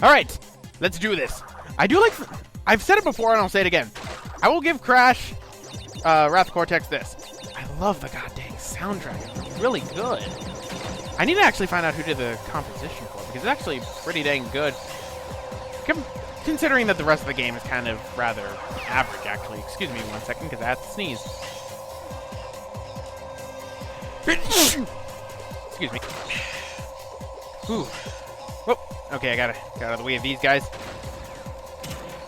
Alright, let's do this. I do like... I've said it before and I'll say it again. I will give Crash Wrath Cortex this. I love the goddamn soundtrack. It's really good. I need to actually find out who did the composition for it, because it's actually pretty dang good. Considering that the rest of the game is kind of rather average, actually. Excuse me 1 second, because I have to sneeze. Excuse me. Whew. Whoop. Okay, I gotta get out of the way of these guys.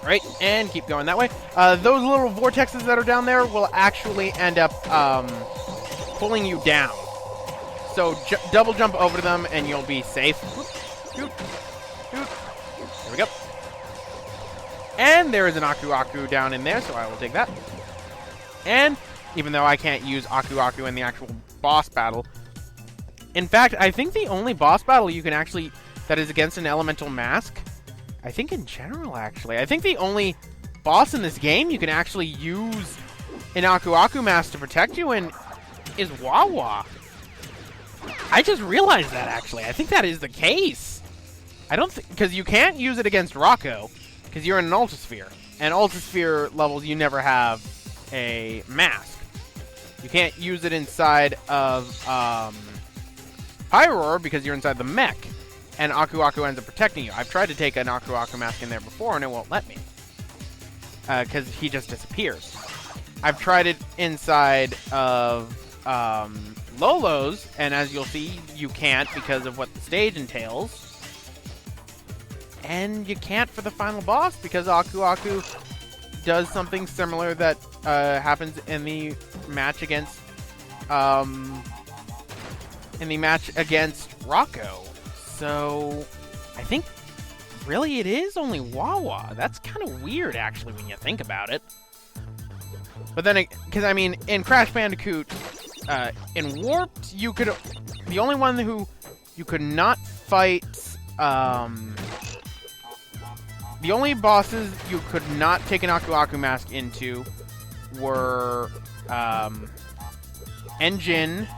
Right, and keep going that way. Those little vortexes that are down there will actually end up pulling you down. So double jump over to them and you'll be safe. Whoop. There we go. And there is an Aku Aku down in there, so I will take that. And even though I can't use Aku Aku in the actual boss battle, in fact, I think the only boss battle you can actually that is against an elemental mask, I think in general actually, I think the only boss in this game you can actually use an Aku Aku mask to protect you in is Wawa. I just realized that actually. I think that is the case. I don't think, because you can't use it against Rocco, because you're in an Ultisphere. And Ultisphere levels, you never have a mask. You can't use it inside of Py-ror because you're inside the mech. And Aku Aku ends up protecting you. I've tried to take an Aku Aku mask in there before and it won't let me. Because he just disappears. I've tried it inside of Lolo's, and as you'll see, you can't because of what the stage entails. And you can't for the final boss because Aku Aku does something similar that happens in the match against Rocco. So I think really it is only Wawa. That's kind of weird actually when you think about it. But then, because I mean, in Crash Bandicoot, in Warped, you could, the only one who you could not fight, the only bosses you could not take an Aku Aku mask into were Engine.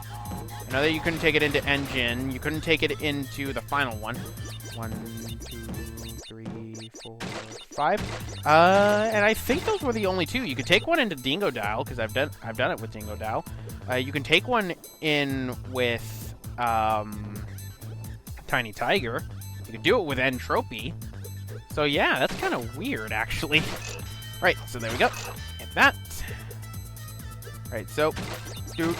I know that you couldn't take it into Engine. You couldn't take it into the final one. 1, 2, 3, 4, 5. And I think those were the only two. You could take one into Dingo Dial because I've done it with Dingo Dial. You can take one in with Tiny Tiger. You can do it with Entropy. So yeah, that's kind of weird actually. Right, so there we go. And that. Right, so doot.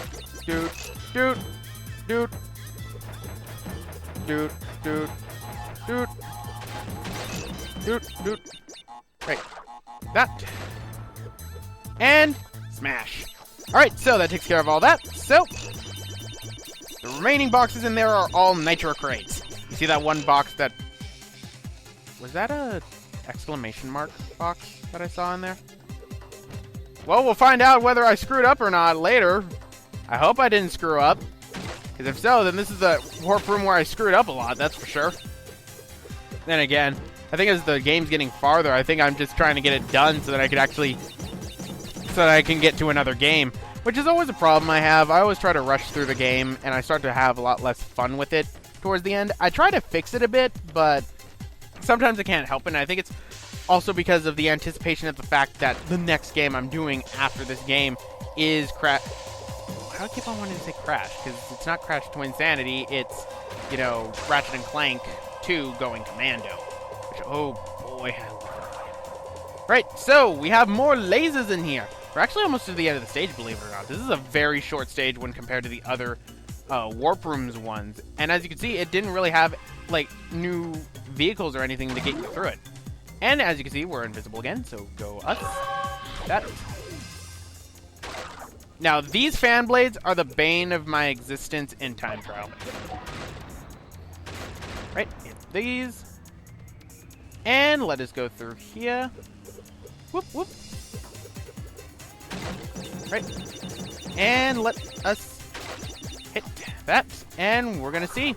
Right, that. And smash. Alright, so that takes care of all that. So, the remaining boxes in there are all nitro crates. You see that one box that... Was that a exclamation mark box that I saw in there? Well, we'll find out whether I screwed up or not later. I hope I didn't screw up. Because if so, then this is the warp room where I screwed up a lot, that's for sure. Then again, I think as the game's getting farther, I think I'm just trying to get it done so that I could actually... so that I can get to another game. Which is always a problem I have. I always try to rush through the game, and I start to have a lot less fun with it towards the end. I try to fix it a bit, but sometimes I can't help it, and I think it's also because of the anticipation of the fact that the next game I'm doing after this game is Crash... I keep on wanting to say Crash, because it's not Crash Twinsanity, it's, you know, Ratchet and Clank 2 Going Commando. Which, oh boy, I love it. Right, so we have more lasers in here. We're actually almost to the end of the stage, believe it or not. This is a very short stage when compared to the other Warp Rooms ones. And as you can see, it didn't really have, like, new vehicles or anything to get you through it. And as you can see, we're invisible again, so go us. That. Now, these fan blades are the bane of my existence in time trial. Right, hit these. And let us go through here. Whoop, whoop. Right. And let us hit that. And we're going to see.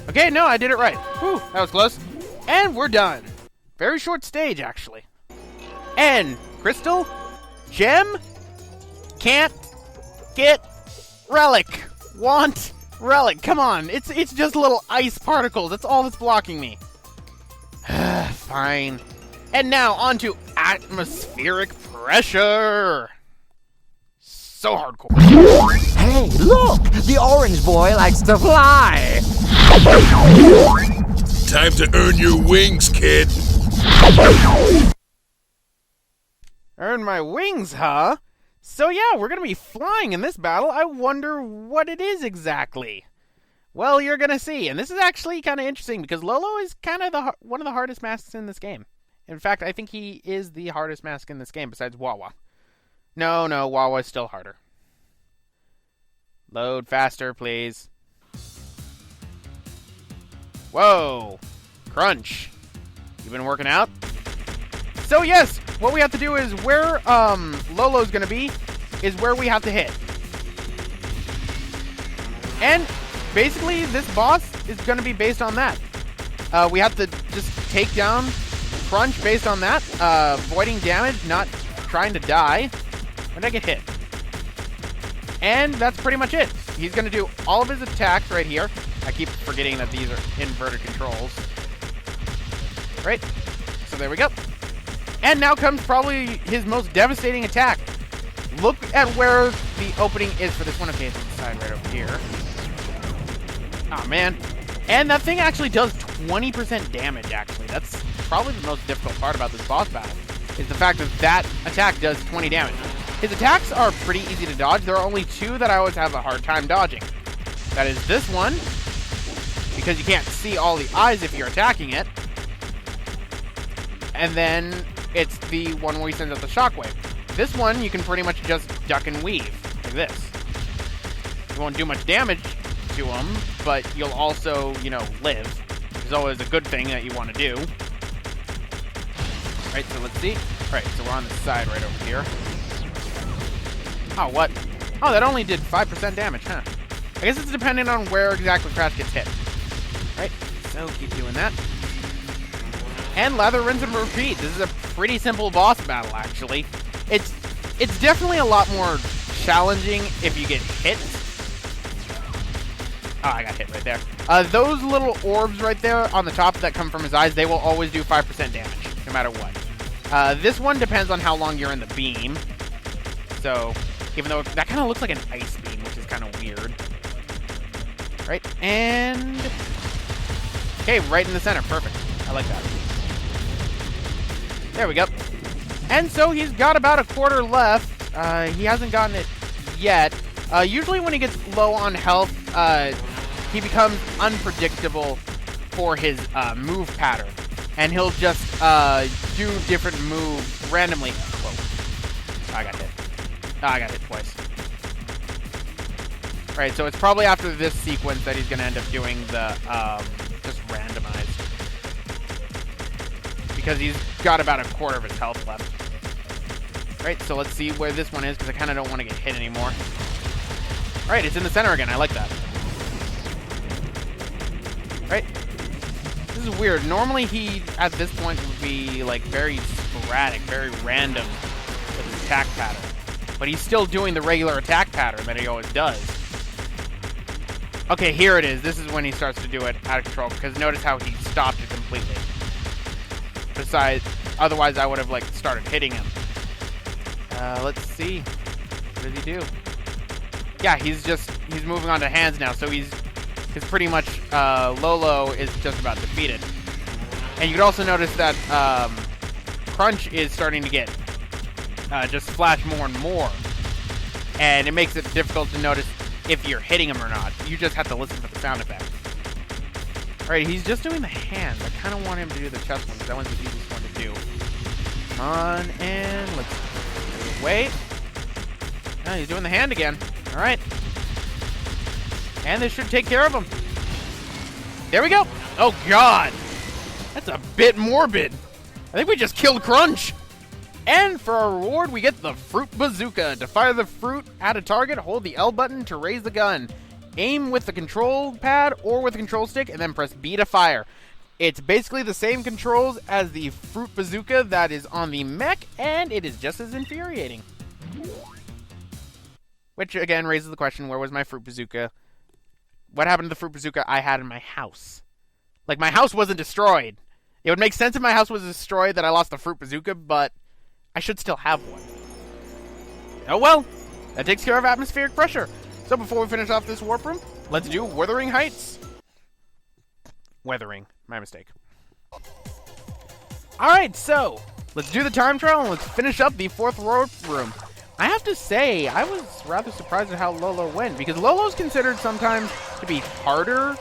Okay, no, I did it right. Whew, that was close. And we're done. Very short stage, actually. And Crystal, Gem, can't get Relic. Want Relic. Come on. It's just little ice particles. That's all that's blocking me. Fine. And now on to atmospheric pressure. So hardcore. Hey, look! The orange boy likes to fly! Time to earn your wings, kid. Earn my wings, huh? So yeah, we're gonna be flying in this battle. I wonder what it is exactly. Well, you're gonna see, and this is actually kind of interesting because Lolo is kind of one of the hardest masks in this game. In fact, I think he is the hardest mask in this game besides Wawa. No, Wawa is still harder. Load faster, please. Whoa! Crunch. You been working out? So yes, what we have to do is where Lolo's gonna be is where we have to hit. And basically this boss is gonna be based on that. We have to just take down Crunch based on that, avoiding damage, not trying to die. When did I get hit? And that's pretty much it. He's gonna do all of his attacks right here. I keep forgetting that these are inverted controls. Right? So there we go. And now comes probably his most devastating attack. Look at where the opening is for this one. Okay, it's on the side right over here. Oh man. And that thing actually does 20% damage, actually. That's probably the most difficult part about this boss battle, is the fact that that attack does 20 damage. His attacks are pretty easy to dodge. There are only two that I always have a hard time dodging. That is this one, because you can't see all the eyes if you're attacking it. And then it's the one where he sends out the shockwave. This one, you can pretty much just duck and weave, like this. You won't do much damage to him, but you'll also, you know, live. Which is always a good thing that you want to do. Right, so let's see. Alright, so we're on the side right over here. Oh, what? Oh, that only did 5% damage, huh? I guess it's dependent on where exactly Crash gets hit. Right, so keep doing that. And lather, rinse, and repeat. This is a pretty simple boss battle, actually. It's definitely a lot more challenging if you get hit. Oh, I got hit right there. Those little orbs right there on the top that come from his eyes, they will always do 5% damage, no matter what. This one depends on how long you're in the beam. So, even though that kind of looks like an ice beam, which is kind of weird. Right, and... Okay, right in the center. Perfect. I like that. There we go. And so he's got about a quarter left. He hasn't gotten it yet. Usually when he gets low on health, he becomes unpredictable for his move pattern. And he'll just do different moves randomly. Whoa. I got hit. Oh, I got hit twice. Right, so it's probably after this sequence that he's going to end up doing the just randomized. Because he's got about a quarter of his health left. Right, so let's see where this one is, because I kind of don't want to get hit anymore. Right, it's in the center again. I like that. Right? This is weird. Normally he, at this point, would be like very sporadic, very random with his attack pattern. But he's still doing the regular attack pattern that he always does. Okay, here it is. This is when he starts to do it out of control, because notice how he stopped it completely. Besides, otherwise I would have, like, started hitting him. Let's see. What does he do? Yeah, he's moving on to hands now, so he's pretty much, Lolo is just about defeated. And you can also notice that, Crunch is starting to get, just flash more and more. And it makes it difficult to notice if you're hitting him or not. You just have to listen for the sound effect. Alright, he's just doing the hands. I kind of want him to do the chest one, because that one's the easiest one to do. Come on, and let's wait. Oh, he's doing the hand again. Alright. And this should take care of him. There we go. Oh, God. That's a bit morbid. I think we just killed Crunch. And for our reward, we get the Fruit Bazooka. To fire the fruit at a target, hold the L button to raise the gun. Aim with the control pad or with the control stick, and then press B to fire. It's basically the same controls as the Fruit Bazooka that is on the mech, and it is just as infuriating. Which, again, raises the question, where was my Fruit Bazooka? What happened to the Fruit Bazooka I had in my house? Like, my house wasn't destroyed. It would make sense if my house was destroyed that I lost the fruit bazooka, but I should still have one. Oh well, that takes care of atmospheric pressure. So before we finish off this warp room, let's do Wuthering Heights. Weathering, my mistake. Alright, so let's do the time trial and let's finish up the 4th warp room. I have to say, I was rather surprised at how Lolo went, because Lolo's considered sometimes to be harder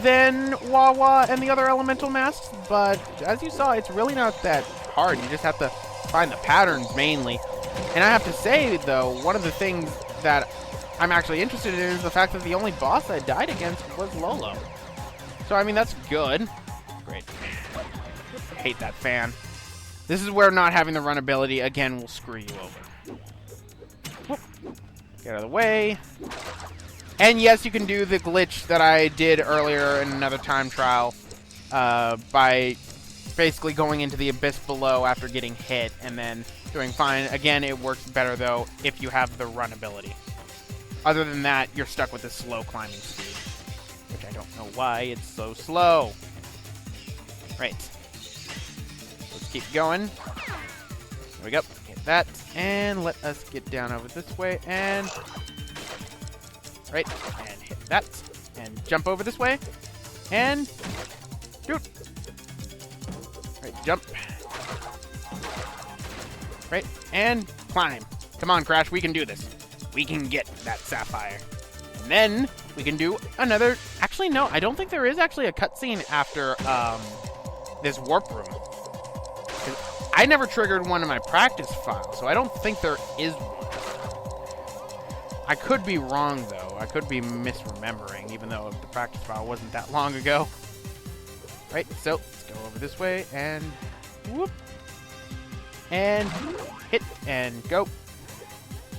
than Wawa and the other elemental masks, but as you saw, it's really not that hard. You just have to find the patterns mainly. And I have to say, though, one of the things that I'm actually interested in is the fact that the only boss I died against was Lolo. So, I mean, that's good. Great. I hate that fan. This is where not having the run ability, again, will screw you over. Whoop. Get out of the way. And yes, you can do the glitch that I did earlier in another time trial by basically going into the abyss below after getting hit and then doing fine. Again, it works better, though, if you have the run ability. Other than that, you're stuck with the slow climbing speed, which I don't know why it's so slow. Right. Let's keep going. There we go. Hit that. And let us get down over this way and... Right. And hit that. And jump over this way. And... Shoot. Right. Jump. Right. And climb. Come on, Crash. We can do this. We can get that sapphire. And then we can do another... Actually, no. I don't think there is actually a cutscene after this warp room. I never triggered one in my practice file, so I don't think there is one. I could be wrong, though. I could be misremembering, even though the practice file wasn't that long ago. Right, so let's go over this way, and whoop. And hit, and go.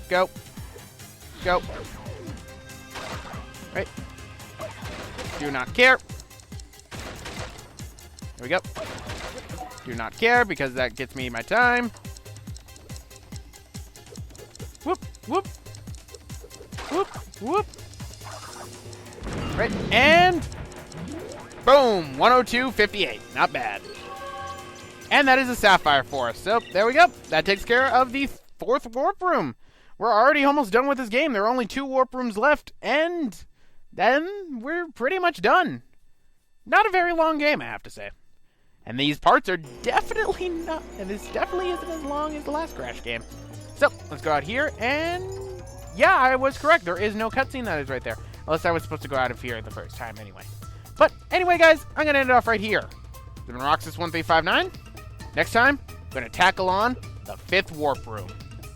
Go. Go. Right. Do not care. There we go. Do not care, because that gets me my time. Whoop, whoop. Whoop, whoop. Right, and boom, 102.58. Not bad. And that is a sapphire for us. So, there we go. That takes care of the 4th warp room. We're already almost done with this game. There are only 2 warp rooms left, and then we're pretty much done. Not a very long game, I have to say. And these parts are definitely not, and this definitely isn't as long as the last Crash game. So, let's go out here, and yeah, I was correct. There is no cutscene that is right there. Unless I was supposed to go out of here the first time anyway. But anyway, guys, I'm going to end it off right here. This has been Roxas1359. Next time, I'm going to tackle on the 5th warp room.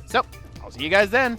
So, I'll see you guys then.